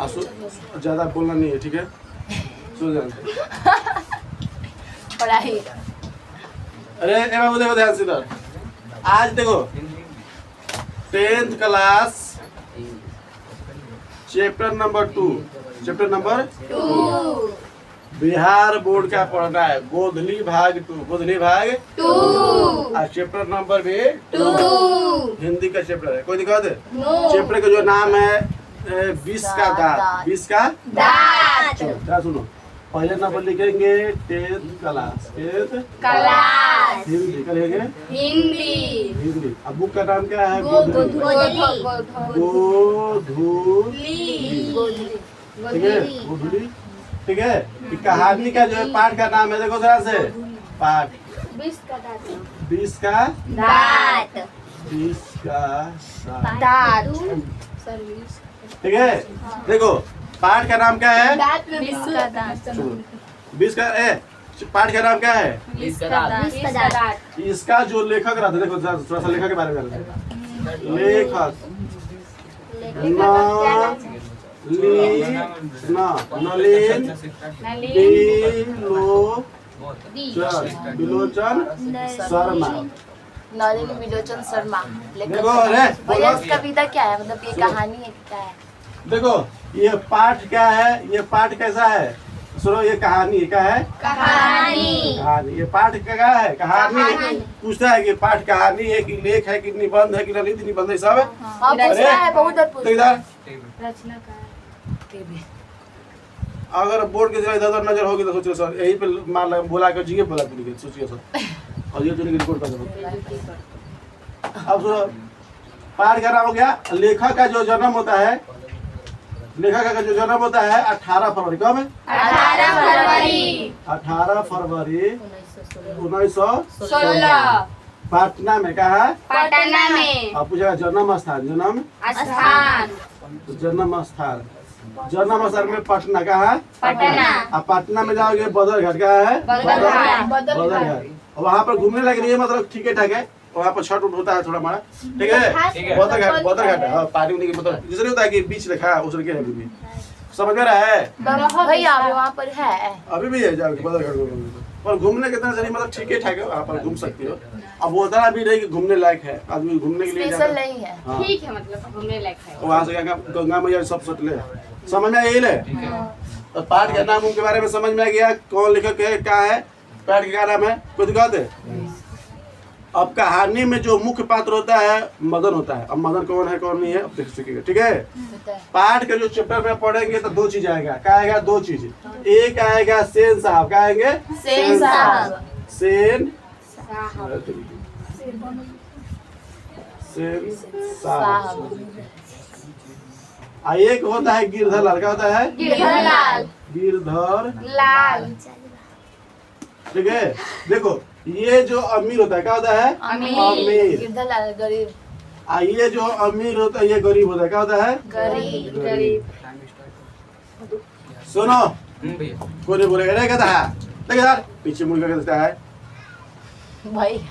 ज्यादा बोलना नहीं है, ठीक है? सो जाओ। पढ़ाई। अरे ए बाबू देखो ध्यान से इधर। आज देखो 10th class chapter number 2 Bihar board का पढ़ना है। गोधली भाग 2 और चैप्टर नंबर भी 2 हिंदी का चैप्टर है। कोई दिक्कत है? चैप्टर का जो नाम है 20 का दांत। क्या सुनो, पहले नंबर लिखेंगे 10th क्लास हिंदी का लिखेंगे हिंदी। अब बुक का नाम क्या है? गोधुली, ठीक है? कहानी का जो है पाठ का नाम है, देखो जरा से, पाठ 20 का दांत, ठीक है? देखो पाठ का नाम क्या है? 20 का पाठ का नाम क्या है? 20 का दांत। इसका जो लेखक रहता है, देखो थोड़ा सा लेखक के बारे में लेखक बिलोचन शर्मा। नलिनी बिलोचन शर्मा। देखो अरे कविता क्या है, मतलब ये कहानी है क्या है? देखो ये पाठ क्या है, ये पाठ कैसा है? सुनो, ये कहानी क्या है? कहानी। ये पाठ क्या है? कहानी। पूछता है कि पाठ कहानी है कि लेख है कि निबंध है कि ललित निबंध है, सब है। अगर बोर्ड के इधर नजर होगी तो सोचिए सर, यही पे मार लगा बोला कर जी बोला पूरी सोचिए सर, और ये जो रिकॉर्ड कर दो। अब सुनो, पाठ का नाम हो गया। लेखक का जो जन्म होता है, 18 फरवरी। कब है? 18 फरवरी 1916 पटना में। कहा? पटना में। अब पूछेगा जन्म स्थान में पटना। कहा? पटना। अब पटना में जाओगे बदरघाट। कहा है? बदरघाट। वहाँ पर घूमने लगे रही है, मतलब ठीक है ठाक है। वहाँ पर छठ होता है थोड़ा हमारा, ठीक है? बदरघाट है पानी उन्हीं की, मतलब जैसे होता है कि बीच लिखा है उस तरीके है। भी समझ में रहा है भैया? वहाँ पर है, अभी भी है जाओगे बदरघाट पर घूमने के तरह से नहीं, मतलब ठीक है ठाक है, वहाँ पर घूम सकती हो। अब वो उतना भी नहीं कि घूमने लायक है, आदमी घूमने के लिए स्पेशल नहीं है। ठीक है, मतलब घूमने लायक है। वहाँ से गंगा मैया सब सटले समझ में यही ले। तो पाठ के नाम के बारे में समझ में आ गया, कौन लेखक है, क्या है, पाठ का नाम है, कोई दिक्कत है? अब कहानी में जो मुख्य पात्र होता है मदन होता है। अब मदन कौन है कौन नहीं है अब देख सकेगा, ठीक है? पाठ के जो चैप्टर में पढ़ेंगे तो 2 चीज आएगा। क्या आएगा? 2 चीज। एक आएगा सेन साहब। क्या आएंगे? सेन साहब। एक होता है गिरधर लाल। क्या होता है? गिरधर लाल, ठीक है? देखो ये जो अमीर होता है क्या होता है? अमीर। गिरधर लाल गरीब। ये जो अमीर होता है ये गरीब होता है। क्या होता है? गरीब। सुनो, कोई नहीं बोलेगा नहीं कहता है, देखिए यार पीछे मुड़ के कहता है भाई।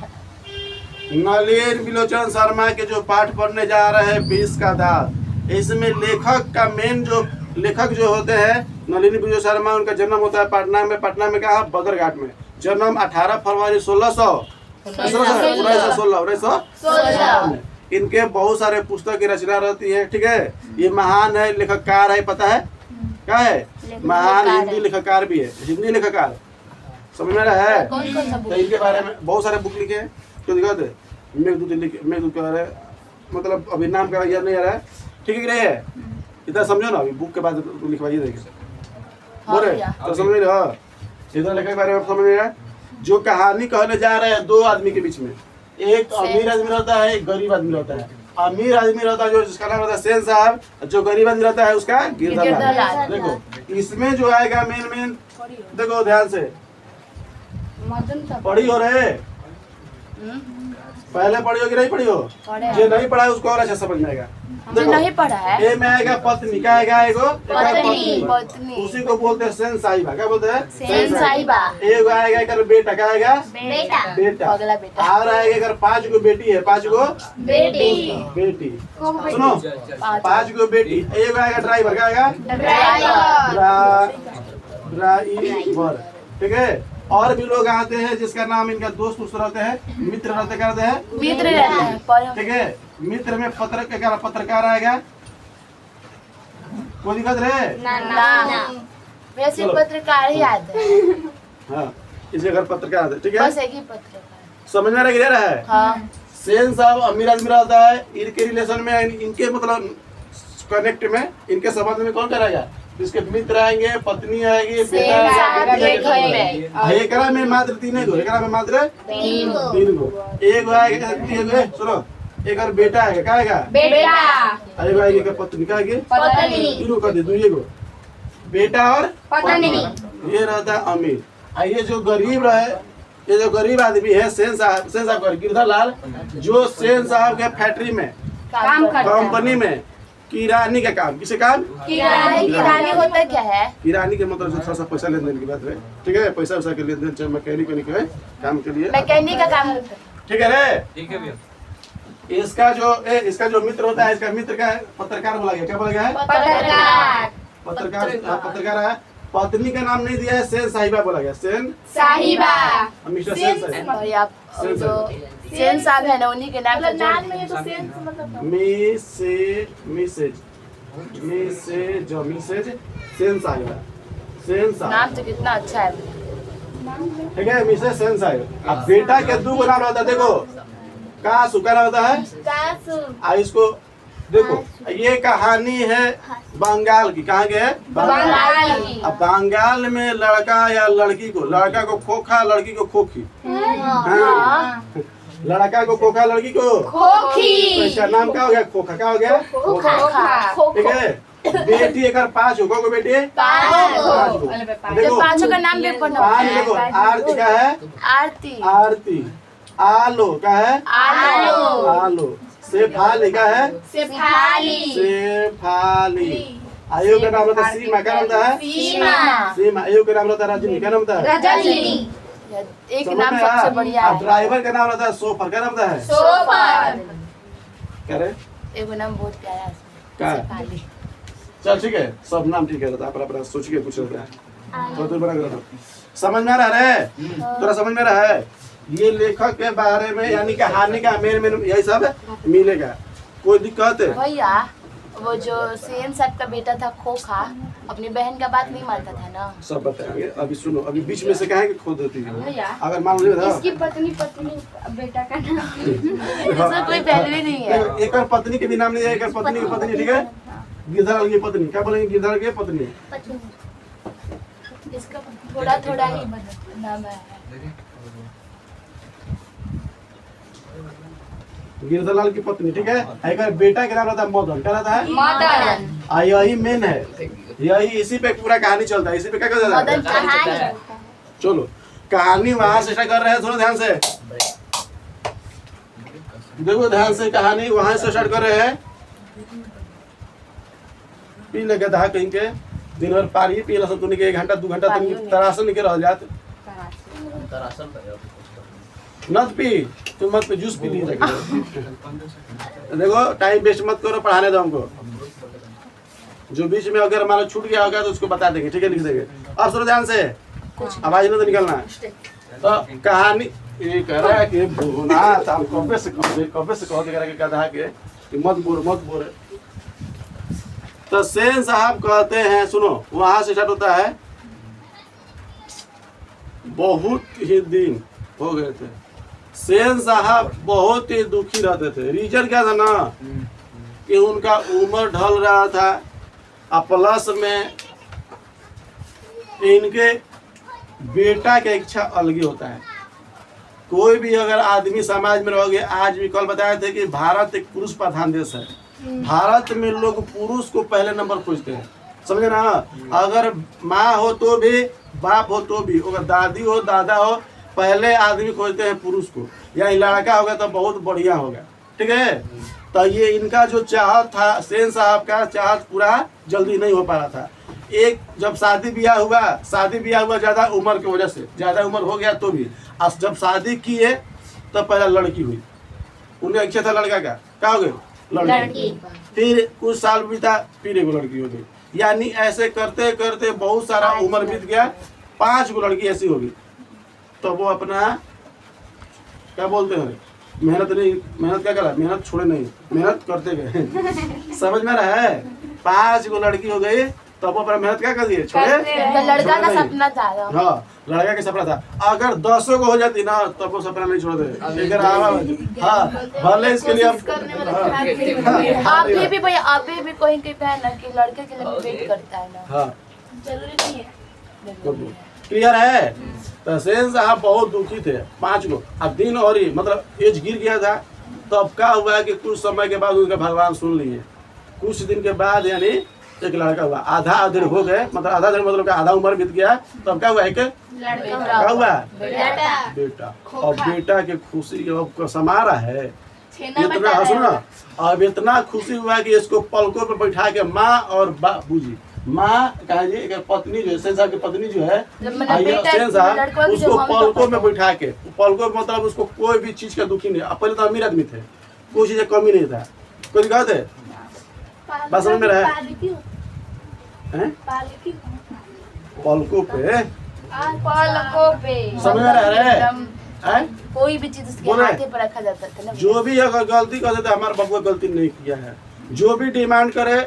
नलिनी बिलोचन शर्मा के जो पाठ पढ़ने जा रहे हैं 20 का दांत, इसमें लेखक का मेन जो लेखक जो होते हैं नलिनी बिलोचन शर्मा, उनका जन्म होता है पटना में। पटना में कहा? बदरघाट में। जन्म 18 फरवरी 1916 में। इनके बहुत सारे पुस्तक की रचना रहती है, ठीक है? ये महान है लेखककार है, पता है क्या है? महान हिंदी लेखककार भी है, हिंदी लेखककार। समझ में रहा है? तो इनके बारे में बहुत सारे बुक लिखे हैं। क्यों दिक्कत है? मेघदूत कह रहे, मतलब अभी नाम का याद नहीं आ रहा है, ठीक है कि नहीं है? इतना समझो ना, अभी बुक के बाद लिखवाइए देखिए बोले तो समझ रहे हो? इधर लेखक के बारे में समझ रहे हैं। जो कहानी कहने जा रहे हैं 2 आदमी के बीच में, एक अमीर आदमी रहता है, एक गरीब आदमी रहता है। अमीर आदमी रहता है जो जिसका नाम रहता है सेन साहब, जो गरीब आदमी रहता है उसका गिरधर लाल। देखो इसमें जो आएगा मेन देखो ध्यान से पढ़ी हो रहे पहले पढ़ी हो कि नहीं पढ़ी हो? जो नहीं पढ़ा है उसको और अच्छा समझ में आएगा। जो नहीं पढ़ा है ए में आएगा पत्नी, क्या आएगा? एगो पत्नी उसी को बोलते हैं सेन साहिबा। क्या बोलते हैं? सेन साहिबा एगो आएगा कर बेटा, क्या आएगा? बेटा। अगला बेटा और आएगा अगर 5 गो बेटी है, 5 गो बेटी। सुनो, 5 गो बेटी। एगो आएगा ड्राइवर, क्या आएगा? ड्राइवर। ठीक है। और भी लोग आते हैं जिसका नाम इनका दोस्त उस रहते हैं, मित्र रहते करते हैं, मित्र रहता है ठीक है। मित्र में पत्रकार आएगा। कोई दिक्कत रहे? ना वैसे पत्रकार ही आते हैं। हाँ, इसे घर पत्रकार आते हैं, ठीक है। बस एक ही पत्रकार समझ में रह रहा है? हाँ सेन साहब अमीर आदमी रहता है। इनके रिलेशन में, इनके मतलब कनेक्ट में, इनके संबंध में कौन करेगा? इसके मित्र आएंगे, पत्नी आएगी, बेटा आएगा। एकरा में मात्र 3 गो, एकरा में मात्र 3 गो। एगो आएगा, सुनो, एक और बेटा आएगा, क्या आएगा? एगो आएगी का पत्नी, क्या आएगी? तीनों कर दे, 2 गो बेटा और पत्नी। ये रहता है अमीर। और ये जो गरीब रहे, ये जो गरीब आदमी है, सेन साहब गिरधर लाल, जो सेन साहब के फैक्ट्री में, कंपनी में किरानी का काम, किसे काम? किरानी होता क्या है? किरानी के मतलब थोड़ा सा पैसा लेन देन की बात है, ठीक है। पैसा वैसा के लेन देन, चाहे मैकेनिक है काम के लिए, मैकेनिक का काम होता है। ठीक है रे। ठीक है भैया। इसका जो मित्र होता है, इसका मित्र का पत्रकार बोला गया। क्या बोला गया है? पत्रकार है। पत्नी का नाम नहीं दिया है, सेन साहिबा बोला गया। सेन साहिबा, मिस्टर सेन साहिबा। और आप जो सेन साहब है ना, उन्हीं के नाम में तो सेन मतलब मिसेज सेन साहिबा। सेन साहिबा नाम तो कितना अच्छा है। ठीक है, मिसेज सेन साहिबा। अब बेटा के 2 नाम रहता है, देखो कासू का होता है। इसको देखो, ये कहानी है बंगाल की। कहाँ के है? बंगाल की। अब बंगाल में लड़का या लड़की को, लड़का को खोखा, लड़की को खोखी। हाँ। लड़का को खोखा, लड़की को खोखी। तो इसका नाम क्या हो गया? खोखा। क्या हो गया? खोखा। ठीक है। बेटी एक 5 होगा को बेटी 5 गो। देखो 5 का नाम भी पढ़ना। 5 देखो, आरती का है? आरती। आलो का है? आलो। सेफाली का है? सेफाली। आयु का नाम होता है सीमा। क्या नाम होता है? सीमा। आयु का नाम होता है रजनी। क्या नाम होता है? रजनी। एक नाम सबसे बढ़िया है। ड्राइवर का नाम होता है सोफर। क्या नाम होता है? क्या रे? एक नाम बहुत प्यारा है, सेफाली। चल ठीक है, सब नाम ठीक है। आप अपना सोच के पूछ रहे हैं, तो बना कर समझ में आ रहा है? थोड़ा समझ में आ रहा है? ये लेखक के बारे में, यानी कहानी का मेन यही सब मिलेगा। कोई दिक्कत है? भैया वो जो सेन साहब का बेटा था खोखा, अपनी बहन का बात नहीं मानता था ना? सब बताएंगे। अभी सुनो, अभी बीच में से कहा कि खो देती है, अगर मान लो इसकी पत्नी बेटा का नाम इसमें कोई वैल्यू ही नहीं है। एक और पत्नी के भी नाम नहीं है, एक और पत्नी की पत्नी, ठीक है। गिरधर की पत्नी, क्या बोलेंगे? गिरधर की पत्नी। इसका थोड़ा ही नाम है। गिरधरलाल की पत्नी, ठीक है। एक बेटा का नाम रहता है मदन। क्या रहता है? मदन। यही मेन है, यही इसी पे पूरा कहानी चलता है। इसी पे क्या कहता है? चलो कहानी वहां से स्टार्ट कर रहे हैं, थोड़ा ध्यान से देखो, ध्यान से कहानी वहां से स्टार्ट कर रहे हैं। पी लगे था कहीं के दिन भर पारी पी लसन तुनी के 1 घंटा 2 घंटा तुम तरासन निकल रह जात नत पी, तुम मत पे जूस पी ली जाके। देखो टाइम वेस्ट मत करो, पढ़ाने दो हमको। जो बीच में अगर हमारा छूट गया होगा तो उसको बता देंगे, ठीक है, लिख देंगे। अब सुनो ध्यान से, आवाज नहीं तो निकलना है। तो कहानी ये कह रहा है कि भुना था, कब्बे से कह के कहता है कि मत बोल। तो सेन साहब कहते हैं, सुनो वहां से स्टार्ट होता है। बहुत ही दिन हो गए थे, सेन साहब बहुत ही दुखी रहते थे। रीजन क्या था ना कि उनका उम्र ढल रहा था, और प्लस में इनके बेटा की इच्छा अलग ही होता है। कोई भी अगर आदमी समाज में रहोगे, आज भी कल बताए थे कि भारत एक पुरुष प्रधान देश है। भारत में लोग पुरुष को पहले नंबर पूछते हैं, समझे ना। अगर माँ हो तो भी, बाप हो तो भी, अगर दादी हो दादा हो, पहले आदमी खोजते हैं पुरुष को, या लड़का होगा तो बहुत बढ़िया होगा, ठीक है। तो ये इनका जो चाहत था, सेन साहब का चाहत पूरा जल्दी नहीं हो पा रहा था। एक जब शादी ब्याह हुआ ज़्यादा उम्र की वजह से, ज़्यादा उम्र हो गया तो भी, अब जब शादी किए तब पहला लड़की हुई। उनका इच्छा था लड़का का, क्या हो गई? लड़की। फिर कुछ साल बीता, फिर एक लड़की हो गई। यानी ऐसे करते करते बहुत सारा उम्र बीत गया, 5 गो लड़की ऐसी होगी। तो वो अपना क्या बोलते हैं, मेहनत क्या करा, मेहनत छोड़े नहीं, मेहनत करते गए। समझ में रहा है? 5 गो लड़की हो गई, तब वो अपना मेहनत क्या कर दिए, छोड़े। लड़का का सपना था। हाँ, लड़का का सपना था। अगर 10 को हो जाती ना, तब वो सपना नहीं छोड़ते। हाँ, भले इसके लिए अभी भी भैया, अभी भी कोई कोई बहन है कि लड़के के लिए वेट करता है ना। हाँ, जरूरी नहीं है। क्लियर है? तो सेन साहब बहुत दुखी थे, 5 को। अब दिन और ही मतलब एज गिर गया था। तो अब क्या हुआ कि कुछ समय के बाद उनका भगवान सुन लिए। कुछ दिन के बाद यानी एक लड़का हुआ, आधा अधेड़ हो गए, मतलब आधा अधेड़ मतलब आधा उम्र बीत गया। तब क्या हुआ, एक क्या हुआ, बेटा। और बेटा की खुशी अब समा रहा है इतना, सुनो ना, अब इतना खुशी हुआ कि इसको पलकों पे बैठा के माँ और बाबूजी, माँ कहा जी पत्नी जो है, सेन साहब की पत्नी जो है, सेन साहब उसको पलकों में बैठा के, पलकों में मतलब उसको कोई भी चीज का दुखी नहीं। पहले तो अमीर आदमी थे, कोई चीज का कमी नहीं था, कोई दिक्कत है, बात समझ में रहा है? पलकों पे समझ में रह रहे हैं? कोई भी चीज उसके बोले, हाथे पर रखा जाता था ना। जो भी अगर गलती कर देता, हमारा बबुआ गलती नहीं किया है, जो भी डिमांड करे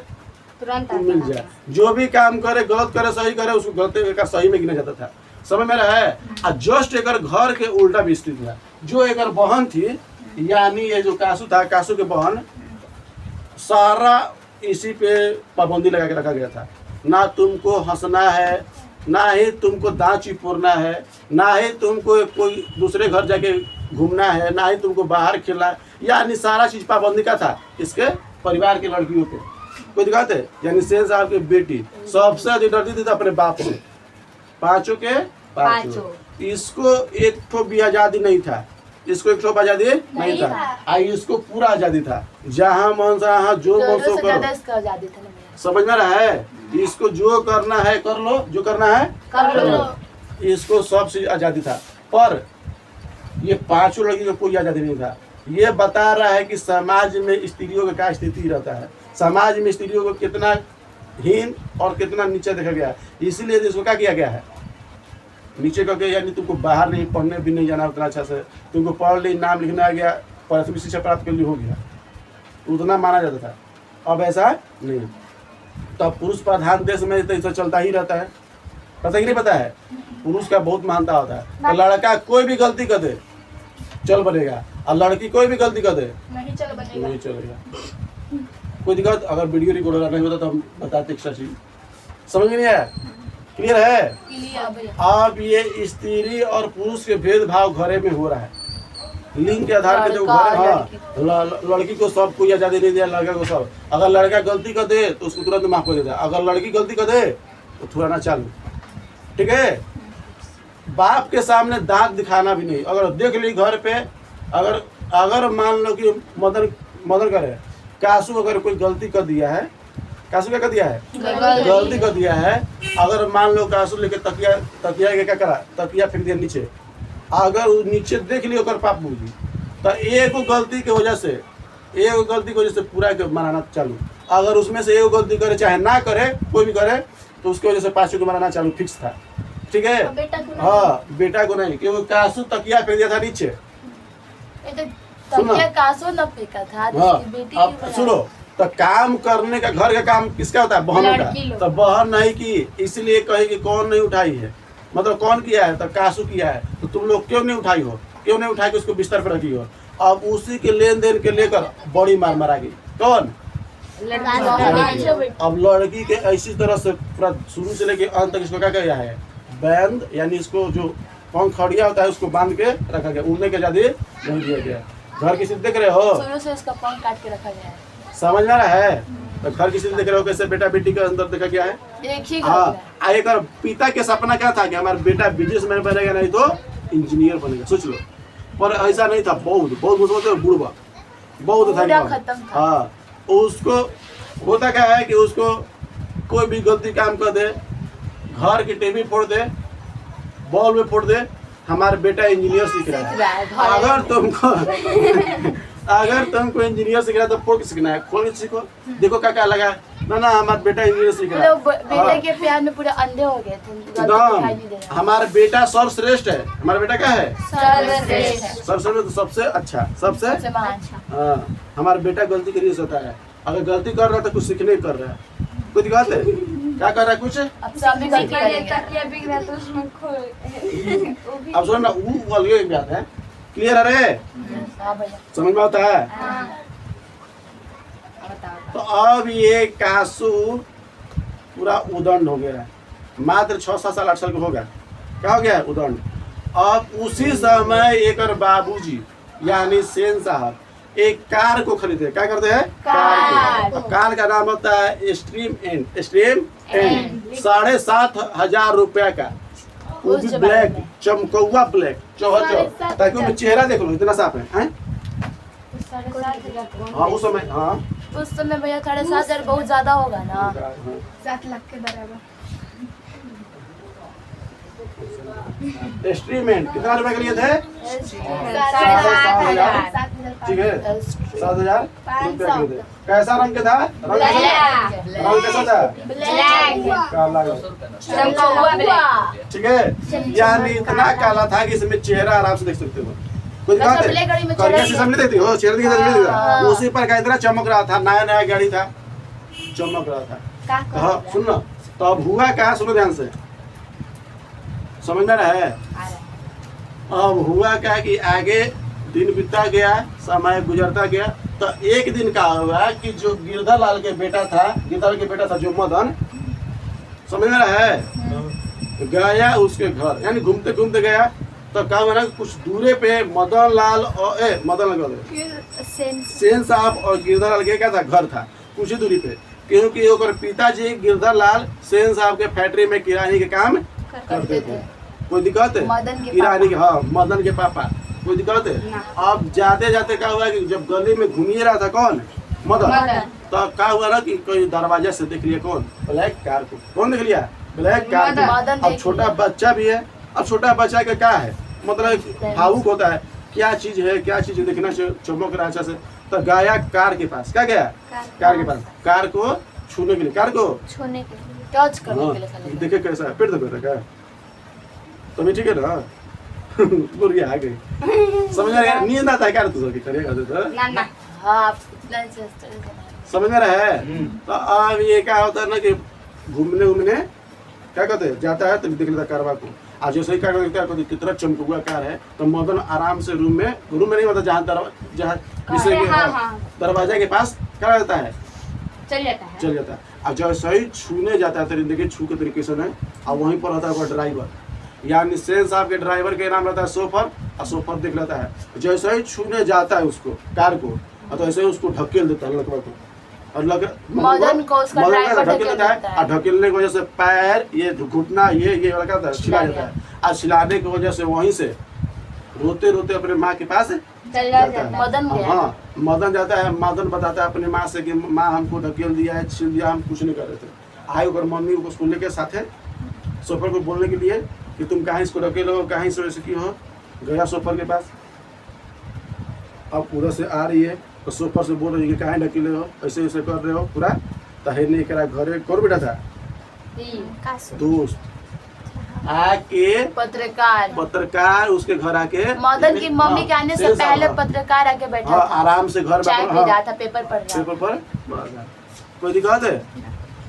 तुरंत मिल जाए, जो भी काम करे, गलत करे सही करे, उसको गलती का सही में गिना जाता था। समझ में रहा है? जस्ट एक घर के उल्टा भी स्थिति था। जो एक बहन थी, यानी ये जो कासू था, कासू के बहन, सारा इसी पे पाबंदी लगा के रखा गया था। ना तुमको हंसना है, ना ही तुमको दांत चिपोरना है, ना ही तुमको कोई दूसरे घर जाके घूमना है, ना ही तुमको बाहर खेलना, यानी सारा चीज पाबंदी का था इसके परिवार की लड़कियों पे। कोई दिक्कत है? यानी सेन साहब की बेटी सबसे अधिक डरती थी अपने बाप से, 5 के 5। इसको एक ठो भी आजादी नहीं था, इसको एक ठो आजादी नहीं था। इसको पूरा आजादी था, जहाँ मन जहाँ जो मन सो करो। समझ में रहा है? इसको जो करना है कर लो, जो करना है कर लो। इसको सबसे आजादी था। पर ये 5 लड़की को कोई आजादी नहीं था। ये बता रहा है कि समाज में स्त्रियों का क्या स्थिति रहता है, समाज में स्त्रियों को कितना हीन और कितना नीचे देखा गया है। इसीलिए इसको क्या किया गया है, नीचे करके, यानी तुमको बाहर नहीं पढ़ने भी नहीं जाना उतना अच्छा से, तुमको पढ़ ली, नाम लिखना आ गया, प्राथमिक शिक्षा प्राप्त कर ली, हो गया, उतना माना जाता था। अब ऐसा नहीं। तब पुरुष प्रधान देश में तो चलता ही रहता है, पता ही नहीं पता है, पुरुष का बहुत मानता होता है। तो लड़का कोई भी गलती कर दे चल बनेगा, और लड़की कोई भी गलती कर दे नहीं चलेगा। कोई दिक्कत, अगर वीडियो रिकॉर्ड नहीं होता तो हम बताते एक्स्ट्रा चीज। समझ में नहीं आया? क्लियर है? अब ये स्त्री और पुरुष के भेदभाव घरे में हो रहा है, लिंग के आधार पे। जो घर, हाँ, लड़की को सब कोई आजादी नहीं दिया, लड़का को सब। अगर लड़का गलती कर दे तो उसको तुरंत माफ कर देता, अगर लड़की गलती कर दे तो थोड़ा ना चालू, ठीक है। बाप के सामने दांत दिखाना भी नहीं। अगर देख ली घर पे, अगर मान लो कि मदर करे, कासू अगर कोई गलती कर दिया है, कासू क्या कर दिया है, गलती कर दिया है, अगर मान लो कासू लेके तकिया के क्या करा, तकिया फेंक दिया नीचे, अगर वो नीचे देख लियो कर पाप बुझी, तो एक गलती की वजह से पूरा के मनाना चालू। अगर उसमें से एक गलती करे, चाहे ना करे, कोई भी करे, तो उसकी वजह से 5 को मनाना चालू फिक्स था, ठीक है। हाँ, बेटा को नहीं, क्योंकि कासू तकिया फेंक दिया था नीचे। कासू न फेंका था, हाँ, अब सुनो, तो काम करने का, घर का काम किसका होता है, बहनों का। तो बहन नहीं की, इसलिए कही कि कौन नहीं उठाई है, मतलब कौन किया है, तो कासू किया है, तो तुम लोग क्यों नहीं उठाई हो, क्यों नहीं उठा के उसको बिस्तर पर रखी हो। अब उसी के लेन देन के लेकर बड़ी मार मारा गई। कौन? अब लड़की के ऐसी तरह से पूरा शुरू से लेके अंत तक इसको क्या किया है, बैंड, यानी इसको जो पंखड़िया होता है उसको बांध के रखा गया, उड़ने के आजादी नहीं दिया गया। घर की स्थिति देख रहे हो, शुरू से इसका पंख काट के रखा गया है। समझ में रहा है? तो घर की स्थिति देख रहे हो कैसे बेटा बेटी के अंदर देखा गया है। एक ही हाँ, एक पिता के सपना क्या था कि हमारा बेटा बिजनेसमैन बनेगा, नहीं तो इंजीनियर बनेगा, सोच लो। पर ऐसा नहीं था, बहुत बहुत मुझे बुढ़वा बहुत था पूरा कि खत्म था। हाँ, उसको होता क्या है कि उसको कोई भी गलती काम कर दे, घर की टीवी फोड़ दे, बॉल में फोड़ दे, हमारा बेटा इंजीनियर सीख रहा है। अगर तुमको इंजीनियर सीख रहा है तो फोड़ के सीखना है, खोल के सीखो। देखो क्या लगा ना ना, हमारा बेटा इंजीनियर सीख रहा है। लोग बेटे के प्यार में पूरे अंधे हो गए थे, गलती दिखाई नहीं दे एकदम रहा। हमारा बेटा सर्वश्रेष्ठ है। हमारा बेटा क्या है? सर्वश्रेष्ठ, सर्वश्रेष्ठ, तो सबसे अच्छा, सबसे सबसे महान। हाँ। हमारा बेटा गलती करिए होता है, अगर गलती कर रहा है तो कुछ सीखने कर रहा है, कुछ बात है क्या कर रहा है कुछ। अब सब भी गलती करेंगे। तकिया बिक रहा तो उसमें खोल अब सुनो ना, वो अलग एक बात है। क्लियर है रे? हाँ भैया। समझ में आता है? तो अब ये कासू पूरा उदंड हो गया है, मात्र 6-7 साल 8 साल का होगा। क्या हो गया है? उदंड। अब उसी समय एक बाबूजी यानी सेन साहब एक कार को खरीदे। क्या करते हैं? कार को। कार का नाम होता है स्ट्रीम एंड। स्ट्रीम एंड 7,500 रुपया का, वो भी ब्लैक, चमकौआ ब्लैक, चौहचौ, ताकि वो चेहरा देख लो इतना साफ है, हैं? हाँ उस समय, हाँ उस समय भैया 7,500 बहुत ज्यादा होगा ना। 7 लाख के बराबर। एस्ट्रीमेंट कितना रुपए के लिए थे? 7,500। ठीक है, 7,000 रुपया के लिए थे। कैसा रंग के था? रंग कैसा था? काला। ठीक है, यानी इतना काला था कि इसमें चेहरा आराम से देख सकते हो। कुछ बात है? गाड़ी में करिया शीशा में देखती हो, चेहरा दिख रहा, उसी पर का इतना चमक रहा था, नया नया गाड़ी था, चमक रहा था। हाँ सुन ना, तो अब हुआ क्या, सुनो ध्यान से, समझ में रहा है? अब हुआ क्या कि आगे दिन बीतता गया, समय गुजरता गया, तो एक दिन का हुआ कि जो गिरधर लाल के बेटा था, गिरधर के बेटा था जो मदन, समझ में रहा है, गया उसके घर, यानी घूमते घूमते गया, तो क्या हुआ ना, कुछ दूरे पे मदन लाल और सेन साहब और गिरधर लाल के क्या था, घर था कुछ ही दूरी पे, क्योंकि ओकर पिताजी गिरधर लाल सेन साहब के फैक्ट्री में किरानी के काम करते थे। कोई दिक्कत है? किरानी के, हाँ मदन के पापा। कोई दिक्कत है? अब जाते जाते क्या हुआ कि जब गली में घूमिए रहा था कौन, मदन, तो क्या हुआ ना कि कोई दरवाजा से देख लिया कौन, ब्लैक कार को। कौन देख लिया? ब्लैक कार को। अब छोटा बच्चा भी है, अब छोटा बच्चा का क्या है, मतलब भावुक होता है, क्या चीज है क्या चीज है देखना चाहिए, चमक रहा अच्छा से, तो गया कार के पास। क्या गया? कार के पास, कार को छूने के लिए, कार को छूने के लिए, टच करने के लिए खाली। देखे कैसा है, पेट दबा क्या तो भी ठीक है ना। मुर्गी आ गई, समझ रहे? नींद आता है क्या तू सबकी करेगा तो ना ना हाँ आप इतना चेष्टा करना। समझ में रहा है? तो अब ये क्या होता है ना कि घूमने घूमने क्या कहते हैं, जाता है तो देख लेता कारवा को। आज जैसे ही क्या कहते कितना चमकुआ कार है, तो मदन आराम से रूम में नहीं मतलब जहाँ दरवाजा के पास क्या रहता है, चल जाता है। और जैसे ही छूने जाता है तो देखिए छू के तरीके से नहीं, और वहीं पर रहता है ड्राइवर, यानी सेन साहब के ड्राइवर के नाम रहता है सोफर, और सोफर देख लेता है। जैसे ही छूने जाता है उसको कार को, तो ऐसे ही उसको ढकेल देता है लड़का को, और मदन को उसका ड्राइवर ढकेल देता है, और ढकेलने की वजह से पैर, ये घुटना, ये लड़का छिला जाता है, और छिलाने की वजह से वहीं से रोते रोते अपने माँ के पास चल जाता है। मदन गया। हाँ मदन जाता है, मदन बताता है अपनी माँ से कि माँ हमको ढकेल दिया है, छील दिया, हम कुछ नहीं कर रहे थे। आए अगर मम्मी को स्कूल के साथ है सोफर को बोलने के लिए कि तुम कहाँ इसको ढकेलो, कहाँ से वैसे की हो, गया सोफर के पास। अब उधर से आ रही है तो सोफर से बोल रही है कि कहाँ ढकेले हो, ऐसे ऐसे कर रहे हो पूरा, तहे नहीं करा। घरे कौन बेटा था? दोस्त आके पत्रकार उसके घर आके, मदन की मम्मी के आने से पहले पत्रकार आके बैठा था, आराम से घर चाय पी रहा था, पेपर पढ़ रहा पेपर पर पढ़ा था। कोई दिक्कत है?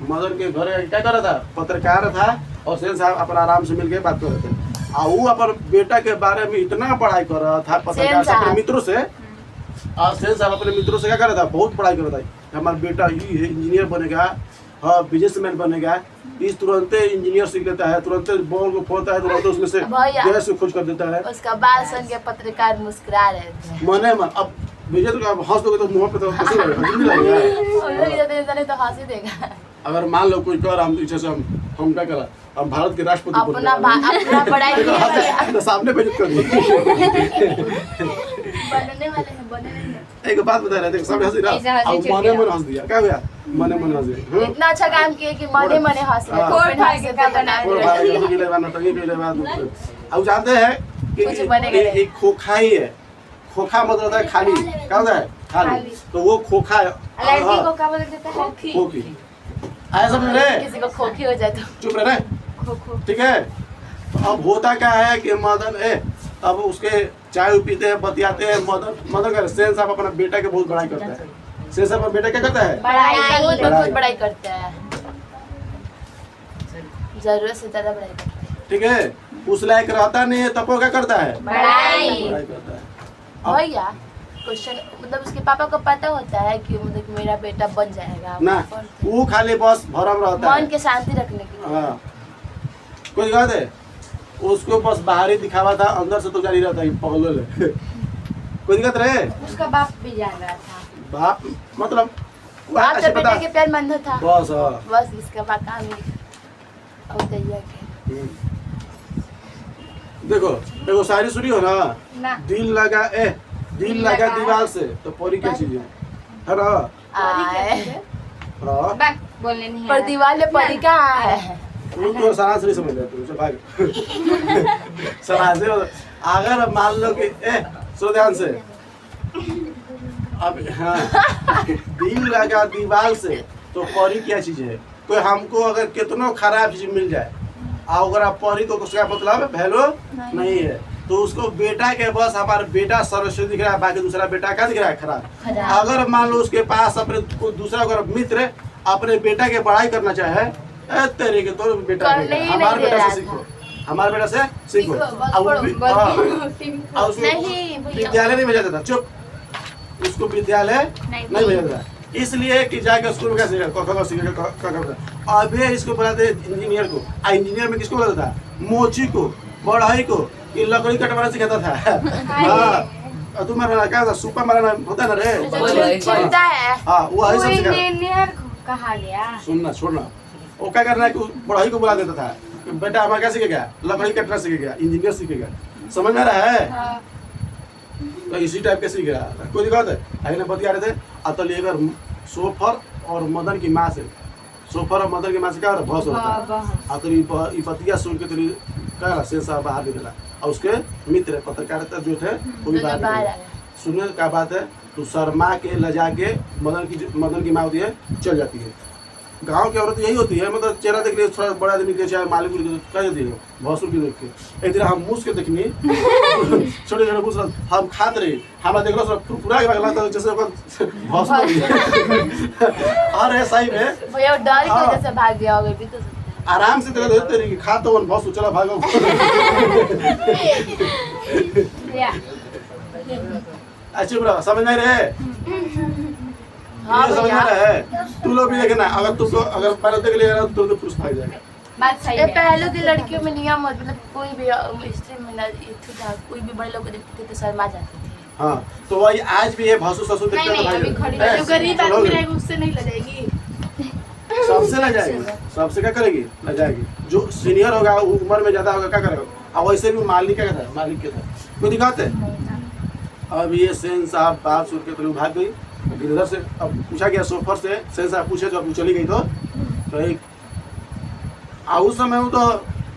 मदन के घर क्या कर रहा था, पत्रकार था, और सेन साहब अपना आराम से मिलके बात कर रहे थे, और वो अपन बेटा के बारे में इतना पढ़ाई कर रहा था पत्रकार से अपने मित्रों से, और सेन साहब अपने मित्रों से क्या कर रहा था, बहुत पढ़ाई कर रहा था, हमारा बेटा ये इंजीनियर बनेगा, हाँ बिजनेसमैन बनेगा, इस तुरंत इंजीनियर सीख लेता है, तुरंत बॉल को फोड़ता है, तुरंत उसमें से गैस को खोज कर देता है। उसका बात सुन के पत्रकार मुस्कुरा रहे थे मने मन। अब भेजे तो आप हंस दोगे तो मुंह पे तो कैसे लगेगा, अजीब नहीं लगेगा। नहीं तो हंसी देगा। अगर मान लो कोई कर हम पीछे से हम क्या करा, हम भारत के राष्ट्रपति बोल अपना पढ़ाई तो सामने बेइज्जत कर दिए। बनने वाले हैं, बने नहीं हैं। एक बात बता रहे थे, सामने हंस ऐसे रहा हंसी अब छूट मने गया। मन हंस दिया, क्या हुआ मने मन हंस दिया। इतना अच्छा काम किए कि मने मने हंस रहे। हाँ। तो फिर हंस क्या बना और भाई जैसे कि लेवा नटंगी के लेवा अब जानते हैं कुछ कि बनेगा नहीं। एक खोखा ही है। खोखा मतलब होता है खाली, क्या होता है खाली, तो वो खोखा है। लड़की को क्या बोल देता है? खोखी आया समझ रहे, किसी को खोखी हो जाए तो चुप रहे, खो। ठीक है। तो अब होता क्या है कि मदन अब उसके चाय पीते हैं, बतियाते हैं। मदन सेन साहब अपना बेटा के बहुत बड़ाई करता है। सेन साहब अपना बेटा क्या करता है, बहुत बड़ाई। बहुत बड़ाई करते हैं, जरूरत से ज्यादा बड़ाई करते हैं। ठीक है। उस लायक रहता नहीं है तब वो क्या करता है, बड़ाई। बड़ाई करता है। भैया क्वेश्चन मतलब उसके पापा को पता होता है कि मतलब मेरा बेटा बन जाएगा ना वो खाली बस भरम रहता है, मन के शांति रखने के लिए। हाँ। कोई बात है, उसको बस बाहरी दिखावा था, अंदर से तो जारी रहता है पगलों ले। कोई दिक्कत रहे, उसका बाप भी जान रहा था। बाप मतलब वो आपके ऐसे बेटे के प्यार मंद था बस हाँ। बस इसका काम ही अब दैया के देखो देखो शायरी सुनी हो ना, ना। दिल लगा दिल लगा दीवार से तो परी क्या चीज है ना, आए हाँ। बात बोलने नहीं पर दीवार में परी कहाँ है। तुम तो सराह से नहीं समझ रहे तुम भाग सराह से अगर मान लो कि सुनो ध्यान से अब हाँ दिल लगा दीवार से तो परी क्या चीज है। कोई हमको अगर कितना खराब चीज मिल जाए और अगर आप परी को उसका मतलब वैल्यू नहीं है, तो उसको बेटा के बस हमारा बेटा सर्वश्रेष्ठ दिख रहा है, बाकी दूसरा बेटा क्या दिख रहा है, खराब। अगर मान लो उसके पास अपने कोई दूसरा अगर मित्र अपने बेटा के बड़ाई करना चाहे, तेरे के तो बेटा हमारे बेटा से सीखो, हमारे बेटा से सीखो। नहीं विद्यालय नहीं भेजा जाता, चुप, उसको विद्यालय नहीं भेजा जाता, इसलिए कि जाके स्कूल में क्या सीखेगा। अभी इसको बुलाते इंजीनियर को, इंजीनियर में किसको बुलाता था, मोची को, बढ़ाई को, ये लकड़ी कटवाना सिखाता था। हाँ तुम्हारा क्या था, सुपा मारना होता ना रे, चिंता है हाँ वो ऐसा सिखा। इंजीनियर कहा गया। सुनना छोड़ना, वो क्या करना है कि बढ़ाई को बुला देता था कि बेटा हमारा क्या सीखेगा, लकड़ी कटना सीखेगा, इंजीनियर सीखेगा, समझ में आ रहा है। तो इसी टाइप के सीख रहा था, कोई दिक्कत है। आगे ना बतिया रहे थे अतलेगर सोफर और मदन की माँ से, सोफर और मदन की माँ से क्या हो रहा बहुत होता है। तो ये बतिया सुन के तेरी क्या रहा सेन साहब बाहर निकला और उसके मित्र पत्रकारिता जो थे वो भी बाहर निकले। सुनने का बात है तो शर्मा के लजा के मदन की माँ होती है चल जाती है। गांव की औरत यही होती है, मतलब चेहरा देख लिए थोड़ा बड़ा आदमी के चाहे मालिक क्या जाती है भौसुर की देख के। एक दिन हम मूस के देखनी छोटे छोटे मूस हम खाते रहे, हमारा देख लो पूरा लगता जैसे भौसुर और है सही में भैया डर की वजह से भाग गया होगा भी तो आराम से तेरा देते रही कि खा तो वन भौसुर चला भागो। अच्छी बुरा समझ नहीं रहे, हाँ ये समझ भैया रहा है। तू लोग भी देखना, अगर तुमको अगर पहले देख लिया तो पुरुष भाग जाएगा। बात सही ये है। पहले की लड़कियों में नियम मतलब कोई भी स्त्री में ना था, कोई भी बड़े लोग को देखते थे तो शर्मा जाते थे। हाँ तो वही आज भी है भौसुर ससुर देखते हैं तो नहीं, अभी भाई खड़ी जाएगा। जो गरीब चलोगे? आदमी रहेगा उससे नहीं लड़ेगी। सबसे ल जाएगी, सबसे क्या करेगी ल जाएगी। जो सीनियर होगा वो उम्र में ज्यादा होगा क्या करेगा। और वैसे भी मालिक क्या था, मालिक के था कोई दिक्कत है। अब ये सेन साहब बात सुन के तो भाग गई इधर से। अब पूछा गया सोफर से, सेन साहब पूछे जब चली गई तो एक उस समय वो तो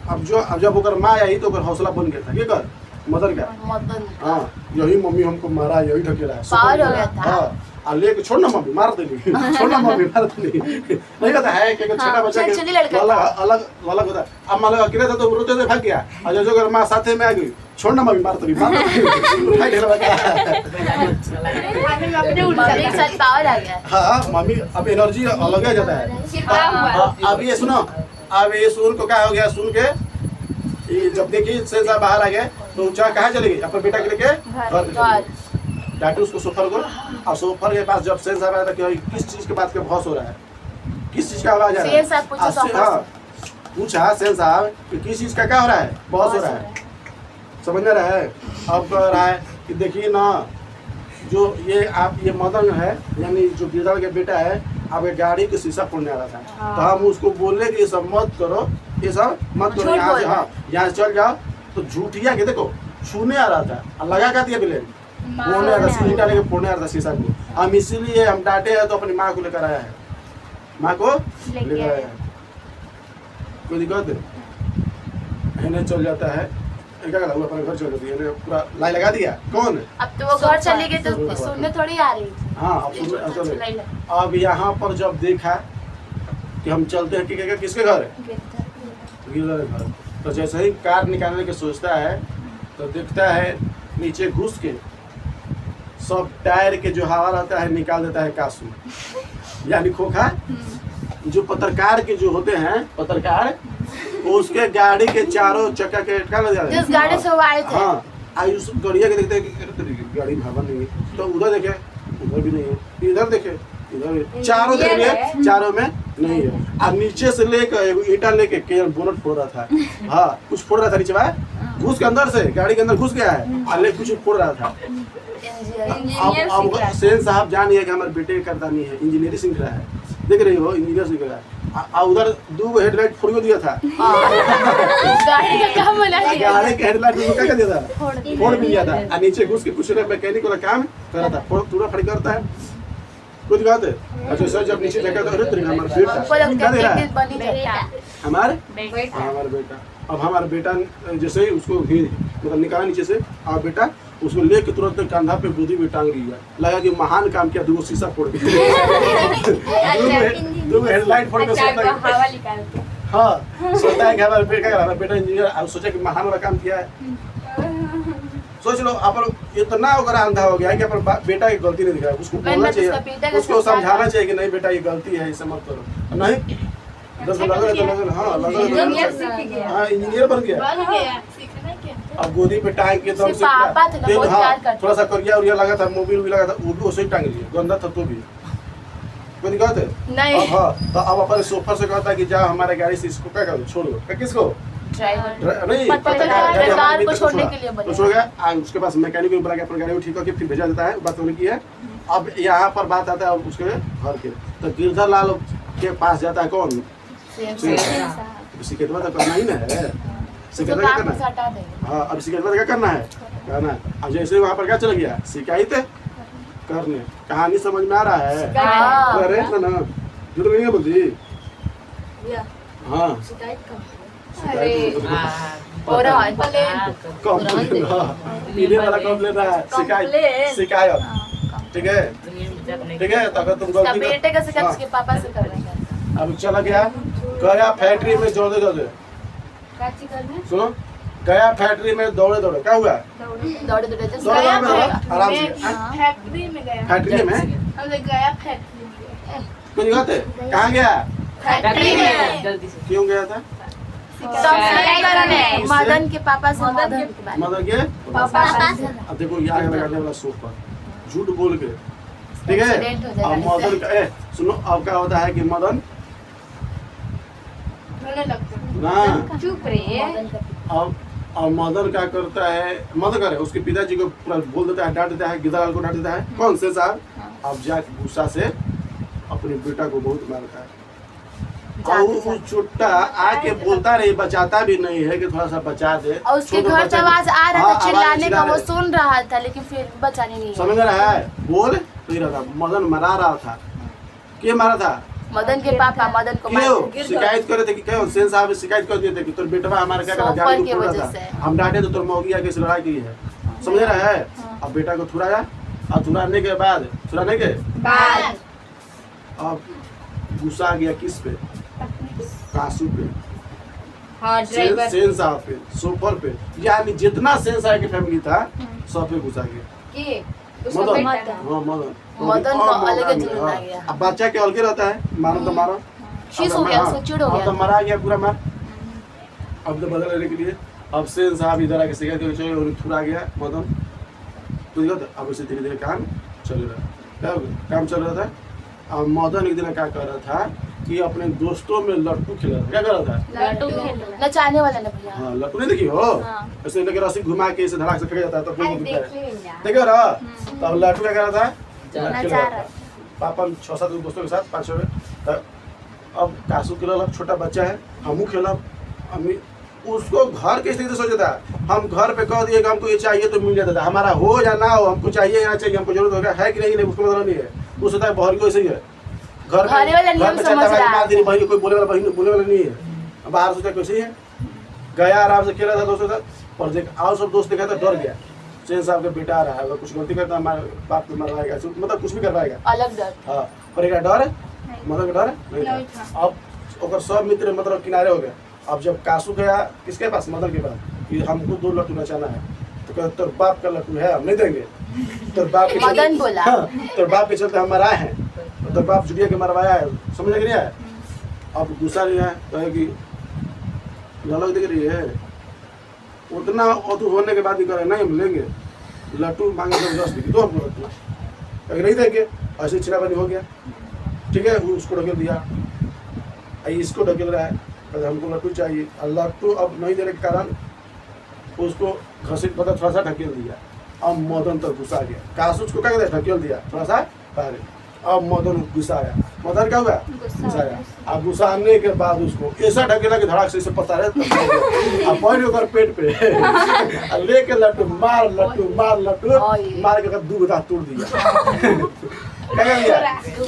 अब जब ओकर माँ आई तो ओकर हौसला बन गया था ये कर मदन का। मदन हाँ यही मम्मी हमको मारा, यही ढकेला है पार हो गया था। हाँ लेके छोड़ ना मम्मी मार देली छोड़ ना मम्मी मार देली नहीं कहता है कि छोटा बच्चा के चली लड़का अलग अलग अलग होता है। अब मान लो अकेले था तो रोते थे भाग गया, और जो अगर माँ साथे में आ गई छोड़ ना मम्मी मार देली उठाई ढेला बच्चा। अपने उठ मम्मी के साथ पावर आ गया। हाँ मम्मी अब एनर्जी अलग आ जाता है। छिपा हुआ। अब ये सुनो, अब ये सुन को क्या हो गया, सुन के ये जब देखी से साहब बाहर आ गए तो चाह कहाँ चले गई अपने बेटा के लेके घर डांटे उसको सोफर को। और सोफर के पास जब सेन साहब आया था कि किस चीज के बात के बहुत हो रहा है, किस चीज का आवाज आ रहा है। सेन साहब पूछा सोफर हाँ पूछा सेन साहब कि किस चीज का क्या हो रहा है, बहुत हो रहा है, समझ में रहा है। अब कह रहा है कि देखिए ना जो ये मदन है यानी जो गिरधर के बेटा है, आपके गाड़ी के शीशा फोड़ने आ रहा था। तो हम उसको बोले कि ये सब मत करो, ये सब मत करो, यहाँ से हाँ यहाँ से चल जाओ। तो झूठिया के देखो छूने आ रहा था और लगा क्या दिया बिलेन फोड़ने आ रहा था, सीढ़ी डाले के फोड़ने आ रहा था शीशा को। हम इसीलिए हम डांटे हैं तो अपनी माँ को लेकर आया है, माँ को लेकर आया है। कोई दिक्कत है चल जाता है, क्या करा अपने घर चल जाती है, पूरा लाई लगा दिया। कौन अब तो वो घर चली गई तो सुनने थोड़ी आ रही थी। हाँ अब यहाँ पर जब देखा कि हम चलते हैं कि किसके घर है, गिरधर के घर। तो जैसे ही कार निकालने की सोचता है तो देखता है नीचे घुस के सब टायर के जो हवा रहता है निकाल देता है कासू, यानी खोखा। जो पत्रकार के जो होते हैं पत्रकार, उसके गाड़ी के चारों चक्का के क्या लग जाते हैं, जिस गाड़ी से वो आए थे। हाँ आयुष गड़िया के देखते हैं कि गाड़ी भावा नहीं है, तो उधर देखे उधर भी नहीं है, इधर देखे इधर भी, चारों देखे चारों में नहीं है। और नीचे से लेकर ईटा लेके केवल बोनट फोड़ रहा था। हाँ कुछ फोड़ रहा था नीचे में, घुस के अंदर से गाड़ी के अंदर घुस गया है और कुछ फोड़ रहा था। अब सेन साहब जान लिया कि हमारे बेटे का करता नहीं है, इंजीनियरिंग सीख रहा है, देख रही हो इंजीनियर सीख रहा है। उधर 2 हेडलाइट फोड़ दिया था, गाड़ी का काम बना दिया, गाड़ी का हेडलाइट क्या कर दिया था, फोड़ भी दिया था। और नीचे घुस के कुछ मैकेनिक वाला काम कर रहा था, पूरा फड़ी करता है कुछ बात है। अच्छा सर जब नीचे देखा तो अरे हमारा बेटा क्या दे रहा है, हमारा बेटा। अब हमारा बेटा जैसे ही उसको मतलब निकाला नीचे से, और बेटा उसको लेके तुरंत कंधा पे गोदी में टांग लिया, लगा कि महान काम किया, 2 शीशा फोड़ के 2 हेडलाइट फोड़ के हवा निकाल के। हाँ सोचता है कि हमारा बेटा इंजीनियर, अब सोचा कि महान वाला काम किया है। सोच लो अपन इतना ओकरा अंधा हो गया है कि अपन बेटा की गलती नहीं दिखा, उसको बोलना चाहिए, उसको समझाना चाहिए कि नहीं बेटा ये गलती है, इसे मत करो। नहीं 10 लगा हाँ लगा हाँ इंजीनियर बन गया। अब गोदी पे टांग के दम से थोड़ा सा करिया उरिया लगा था, मोबिल भी लगा था, वो भी उसे ही टांग लिया, गंदा था तो भी कोई दिक्कत है नहीं। अब हाँ तो अब अपने सोफर से कहता है कि जा हमारे गाड़ी से इसको क्या करो, छोड़ो किसको, ड्राइवर नहीं कार को छोड़ने के लिए बोला, छोड़ गया। उसके पास मैकेनिक को बुला के अपनी गाड़ी को ठीक करके फिर भेजा देता है, बात होने की है। अब यहाँ पर बात आता है उसके घर के, तो गिरधर लाल के पास जाता है कौन, सिकेतवा तो करना ही ना है, सिकेतवा क्या करना है। हाँ अब सिकेतवा क्या करना है, कहना है। अब जैसे वहाँ पर क्या चल गया शिकायत करने, कहानी समझ में आ रहा है, अरे ना झूठ नहीं है बोलती। हाँ कंप्लेन, पीने वाला कंप्लेन रहा है, शिकायत ठीक है ठीक है। तो अगर तुम गलती बेटे का शिकायत उसके पापा से कर रहे हैं। अब चला गया फैक्ट्री में दौड़े सुनो, गया फैक्ट्री में दौड़े क्या हुआ, दौड़े आराम से फैक्ट्री में गया, फैक्ट्री में हम गया फैक्ट्री में। कोई दिक्कत है, कहाँ गया, फैक्ट्री में जल्दी से क्यों गया था, मदन के पापा से, मदन के पापा। अब देखो ये आगे लगाने वाला सूप पर झूठ बोल के ठीक है। अब मदन का सुनो अब क्या होता है कि मदन ना चुप रहे। अब मदन क्या करता है, मदन करे उसके पिताजी को पूरा बोल देता है, डांट देता है, गिरधर लाल को डांट देता है, कौन से साहब। अब जाके गुस्सा से अपने बेटा को बहुत मारता है, और वो चुट्टा आके बोलता नहीं, बचाता भी नहीं है कि थोड़ा सा बचा दे। और उसके घर से आवाज आ रहा था चिल्लाने का, वो सुन रहा था लेकिन फिर बचाने नहीं समझ रहा है, बोल नहीं रहा था। मदन मरा रहा था, क्या मारा था, मदन के पापा मदन को क्यों शिकायत करे थे कि क्यों सेन साहब शिकायत कर दिए थे कि तोर बेटवा हमारे क्या करा, गाड़ी को फोड़ा था, हम डांटे तो तोर मौगी आके इस लड़ाई की है, समझ रहा है। अब बेटा को छुड़ाया, और छुड़ाने के बाद अब गुस्सा आ गया किस पे, कासू पे, हाँ ड्राइवर सेन साहब पे, सोफर पे, यानी जितना सेन साहब की फैमिली था सब पे गुस्सा गया। के उसका मदन बेटा हाँ मदन को अलग जुनून आ गया। अब बच्चा के अलगे रहता है, मारो तो मारो, शीश हो गया, उसको चिढ़ हो अब तो गया। मरा गया पूरा मार। अब तो बदल लेने के लिए अब सेन साहब इधर आके शिकायत करके और थुरा गया मदन, तो अब उसे धीरे धीरे काम चल रहा है, क्या काम चल रहा था। अब मदन एक दिन क्या कर रहा था कि अपने दोस्तों में लट्टू खेल रहा था, क्या कर रहा था, लड्डू खेल रहा नचाने वाला ना भैया। हाँ लट्टू नहीं देखी हो, ऐसे लेकर रस्सी घुमा के इसे धड़ाक से फेंक जाता है, तो है। देखो रहा तब लट्टू क्या कर रहा था? खेल नचा रहा रहा था। पापा 6-7 दोस्तों के साथ 5-6 तब अब कासू खेलल, छोटा बच्चा है, हमू खेलब। अम्मी उसको घर के स्थिति से सोचा था, हम घर पे कह दिए कि हमको ये चाहिए तो मिल जाता था, हमारा हो या ना हो, हमको चाहिए या ना चाहिए, हमको जरूरत होगा है कि नहीं, उसको मतलब नहीं है। वो सोचता है बहर को ऐसे ही है, घर घरे वाला नियम में समझ रहा है। बहन कोई बोले वाला नहीं है। बाहर सोचा कैसे ही है, गया आराम से खेला था दोस्तों के साथ, और और सब दोस्त देखा था, डर गया। सेन साहब का बेटा आ रहा है, अगर कुछ गलती करता हमारे बाप को मरवाएगा, मतलब कुछ भी करवाएगा। अलग डर। हाँ, पर एक डर मतलब डर नहीं था। अब ओकर सब मित्र मतलब किनारे हो गए। अब जब कासू गया किसके पास, मदन के पास, कि हमको 2 लट्टू नचाना है, तो कहते तोर बाप का लट्टू है, हम नहीं देंगे। तोर बाप के मदन बोला। तोर बाप के चलते हम मराए हैं, तोर बाप जुड़िया के मरवाया है, समझ नहीं आया। अब गुस्सा नहीं है, कहे कि ललक दिख रही है, उतना अतु होने के बाद ही करे नहीं हम लेंगे लट्टू, मांगे जबरदस्ती तो हमको लट्टू, अगर नहीं देंगे ऐसे चिराबनी हो गया। ठीक है, वो उसको ढकेल दिया, इसको ढकेल रहा है, कहते हमको लट्टू चाहिए। और लट्टू अब नहीं देने के कारण उसको घसीट मतलब थोड़ा सा ढकेल दिया। अब मदन तक गुस्सा गया, कासूच को क्या कहते हैं, ढकेल दिया थोड़ा सा पहले। अब मदन गुस्सा आया, मदन क्या हुआ, गुस्सा आया। अब गुस्सा आने के बाद उसको ऐसा ढकेला कि धड़ाक से पता रहे, अब पहले ओकर पेट पे लेके लट्टू मार मार के 2 दांत तोड़ दिया। क्या किया,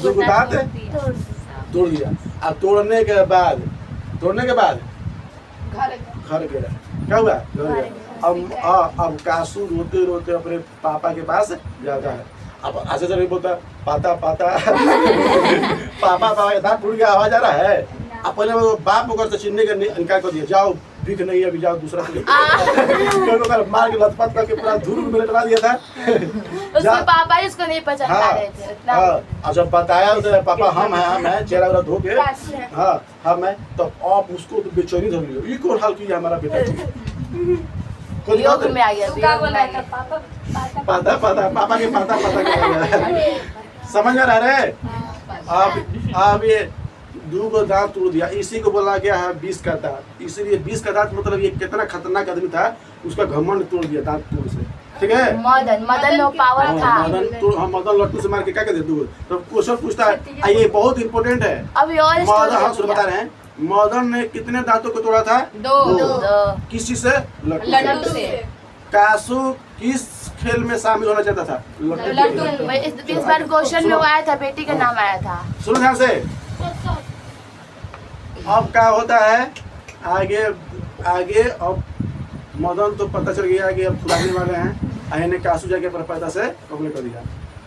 2 दांत तोड़ दिया। अब तोड़ने के बाद घर गया, क्या हुआ, घर गया। अब कासू रोते रोते अपने पापा के पास जाता है। अब ऐसे नहीं बोलता पाता पापा का दांत टूट गया, आवाज आ रहा है। अब पहले वो बाप को चिन्हने का इनकार कर दिया, जाओ दिख नहीं अभी, जाओ दूसरा मार के लथपथ करके पूरा धूल में लटवा दिया था। उसके पापा ही उसको नहीं पहचान पा रहे थे इतना। और जब बताया उसे पापा हम हैं चेहरा वेहरा धो के, हाँ हम हैं, तो आप उसको तो बेचैनी धर लियो, ये कौन हाल किया हमारा बेटा। योग में आ गया, पापा के पाता समझ में आ रहा है। अब ये 2 दांत तोड़ दिया, इसी को बोला गया है 20 का दांत। इसीलिए 20 का दांत मतलब ये कितना खतरनाक आदमी था, उसका घमंड तोड़ दिया दांत तोड़ से। ठीक है, मदन वो पावर था। मदन लट्टू से मार के क्या कहते दूर। तो क्वेश्चन पूछता है, ये बहुत इंपॉर्टेंट है। अभी और मदन बता रहे हैं, मदन ने कितने दांतों को तोड़ा था, 2। किसी से, लट्टू से। कासू किस खेल में शामिल होना चाहता था, लट्टू। इस बार क्वेश्चन में आया था, बेटी का नाम आया था। सुनो ध्यान से। अब क्या होता है आगे अब मदन तो पता चल गया कि अब फुलाने वाले हैं, आए ने कासू जाके पर पैदा से कंप्लीट कर दिया।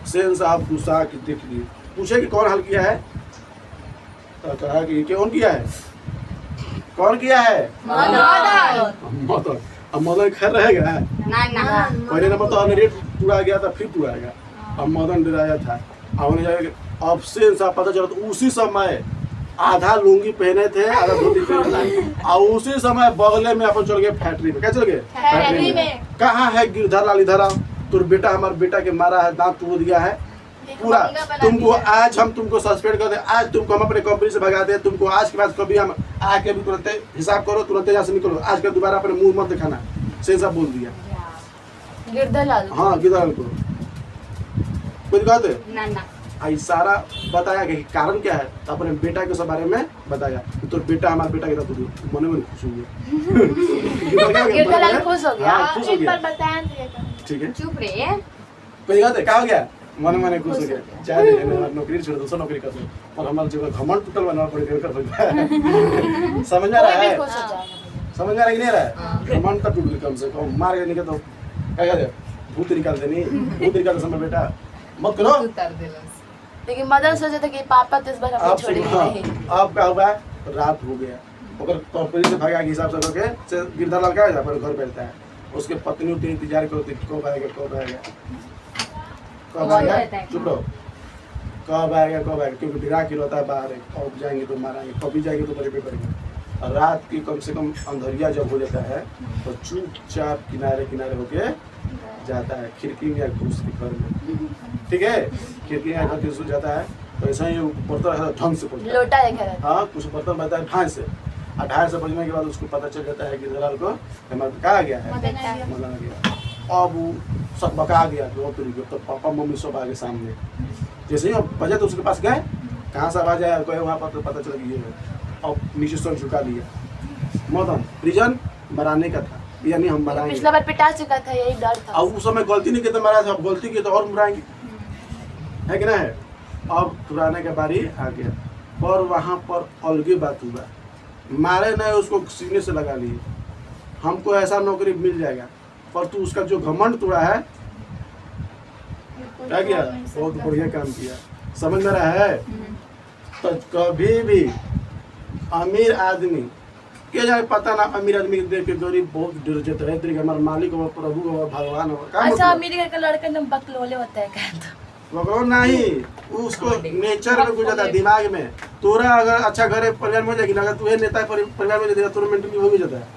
सेन साहब गुस्सा की देख लिए, पूछे कि कौन हल किया है, तो कहा कि कौन किया है, मदन। अब मदन खैर रहेगा, पहले नंबर तो अनरेट टूटा गया था, फिर टूटाएगा। अब मदन डराया था, अब सेन साहब पता चला तो उसी समय आधा लुंगी पहने थे, आधा धोती पहने थे, और उसी समय बगले में अपन चल गए फैक्ट्री में। क्या चल गए फैक्ट्री में? कहाँ है गिरधर लाल, इधर आओ, तुम बेटा हमारे बेटा के मारा है, दांत तोड़ दिया है पूरा। तुमको आज हम तुमको सस्पेंड कर दे, आज तुमको हम अपने कंपनी से भगा दे, तुमको आज के बाद कभी हम आके भी तुरंत हिसाब करो, तुरंत यहाँ से निकलो, आज के दोबारा अपने मुंह मत दिखाना। सेन साहब बोल दिया, गिरधर लाल। हाँ गिरधर लाल को कुछ कहते सारा बताया कि कारण क्या है, तो अपने बेटा के सब बारे में बताया। तो बेटा हमारा बेटा के तो मन में खुश हो गया, गिरधर लाल खुश हो गया। खुश हो गया, ठीक है, चुप रहे, कोई बात है, क्या हो गया, मन में खुश हो गया, चाहे नौकरी छोड़ दूसरा नौकरी कर दो, और हमारा जो घमंड टूटल बना पड़े कर समझ में आ रहा है, समझ में आ रहा है कि नहीं रहा है, घमंड तक टूट कम से कम, मार के निकल तो क्या कहते भूत निकाल देनी, भूत निकाल समय बेटा मत करो। लेकिन मदन सोचा था कि पापा तो इस बार हमें छोड़ेंगे नहीं। अब क्या हुआ, रात हो गया, अगर कंपनी से भागा के हिसाब से करके गिरधर लाल क्या है पर घर बैठता है, उसके पत्नी उतनी इंतजार करती कब आएगा चुप रहो, कब आएगा क्योंकि गिरा के रहता है बाहर, अब जाएंगे तो मारेंगे, कभी जाएंगे तो बड़े पे करेंगे। रात की कम से कम अंधरिया जब हो जाता है तो चुपचाप किनारे होके जाता है, खिड़की में घुस के घर में, ठीक है, खिड़की में घर घुस जाता है। तो ऐसा ही बर्तन है ढंग से पड़ता है, लोटा देखा रहता है, हाँ कुछ बर्तन बजता है ढाई से, और ढाई से बजने के बाद उसको पता चल जाता है कि दलाल को हमारा कहा गया है, मदन आ गया। अब वो सब बका गया कि वो तो पापा मम्मी सब आगे सामने जैसे ही अब बजे तो उसके पास गए कहाँ से आवाज आया गए वहाँ पर तो पता चल गया अब नीचे सर झुका लिया मदन रीजन मराने का था यानी हम मराएंगे पिछला बार पिटा चुका था, यही डर था। अब उस समय गलती नहीं की तो मरा था, अब गलती की तो और मराएंगे है कि ना है। अब पुराने का बारी आ गया पर वहाँ पर अलगे बात हुआ, मारे नहीं उसको सीने से लगा लिए, हमको ऐसा नौकरी मिल जाएगा पर तू उसका जो घमंड तोड़ा है क्या किया, बहुत बढ़िया काम किया, समझ में रहा है। तो कभी भी अमीर आदमी के जाए पता ना, अमीर आदमी के देख के गरीब बहुत डर जाता है, तेरे हमारा मालिक हो, प्रभु हो, भगवान हो। अच्छा मेरे घर का लड़का ना बकलोले होता है क्या? तो नहीं उसको नेचर में कुछ जाता है दिमाग में। तोरा अगर अच्छा घर है परिवार में जाएगी, अगर तू नेता परिवार में जाएगा तो मेंटली हो भी जाता है।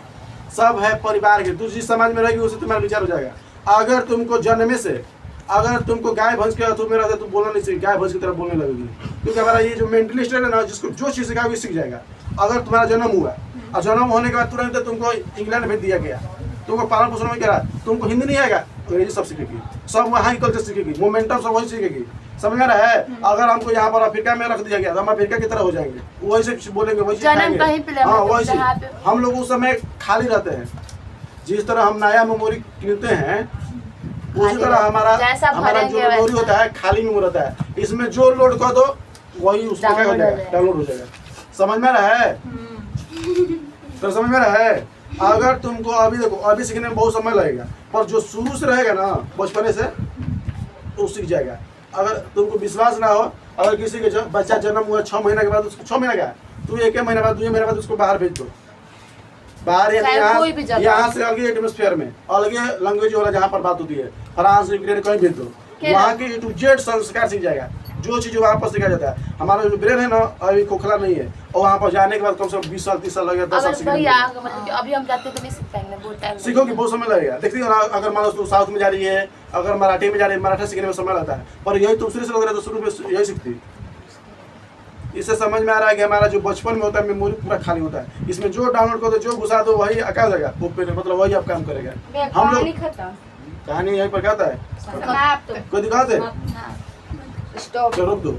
सब है परिवार के, तू जिस समाज में रहेगी उससे तुम्हारा विचार हो जाएगा। अगर तुमको जन्मे से अगर तुमको गाय भैंस के हाथों में रहता तो बोलना नहीं चाहिए, गाय भैंस की तरह बोलने लगेगी, क्योंकि हमारा ये जो मेंटली स्टेट है ना, जिसको जो चीज़ सिखाओगे वो सीख जाएगा। अगर तुम्हारा जन्म हुआ और जन्म होने के बाद तुरंत तुमको इंग्लैंड भेज दिया गया, तुमको पालन पोषण में करा, तुमको हिंदी नहीं आएगा, अंग्रेजी सब सीखेगी, सब वहाँ की कल्चर सीखेगी, मोमेंटम सब वही सीखेगी, समझ में रहा है। अगर हमको यहाँ पर अफ्रीका में रख दिया गया तो हम अफ्रीका की तरह हो जाएंगे, वही से बोलेंगे, वही से हाँ वही से। हम लोग उस समय खाली रहते हैं, जिस तरह हम नया मेमोरी गिनते हैं उसी तरह हमारा जो मेमोरी होता है खाली में रहता है। इसमें जो लोड कर दो वही उसमें क्या हो जाएगा, डाउनलोड हो जाएगा, समझ में रहा है। तो समझ में रहा है। अगर तुमको अभी देखो अभी सीखने में बहुत समय लगेगा, पर जो शुरू से रहेगा ना बचपने से वो सीख जाएगा। अगर तुमको विश्वास ना हो, अगर किसी के बच्चा जन्म हुआ 6 महीने के बाद, उसको 6 महीने का तू 1 महीने बाद 2 महीने बाद उसको बाहर भेज दो, बाहर यहाँ से अलगे एटमोस्फेयर में अलगे लैंग्वेज वाला जहाँ पर बात होती है, फ्रांस यूक्रेन कहीं भेज दो, वहाँ के A to Z संस्कार सीख जाएगा। जो चीज़ वहाँ पर सीखा जाता है, हमारा जो ब्रेन है ना अभी खोखला नहीं है, और वहाँ पर जाने के बाद कम से कम 20 साल 30 साल लगेगा, 10 साल सीखने में। अभी हम जाते तो नहीं सीख पाएंगे, बहुत टाइम सीखोगे, बहुत समय लगेगा। देखती हो ना, अगर मान लो तू साउथ में जा रही है, अगर मराठी में जा रही है, मराठा सीखने में समय लगता है, पर यही दूसरे से लग रहा है तो शुरू में यही सीखती। इससे समझ में आ रहा है कि हमारा जो बचपन में होता है मेमोरी पूरा खाली होता है, इसमें जो डाउनलोड कर दो जो घुसा दो वही अका जाएगा, मतलब वही आप काम करेगा। हम लोग कहानी यहीं पर कहता है, कोई दिखाते स्टॉप रोक दो।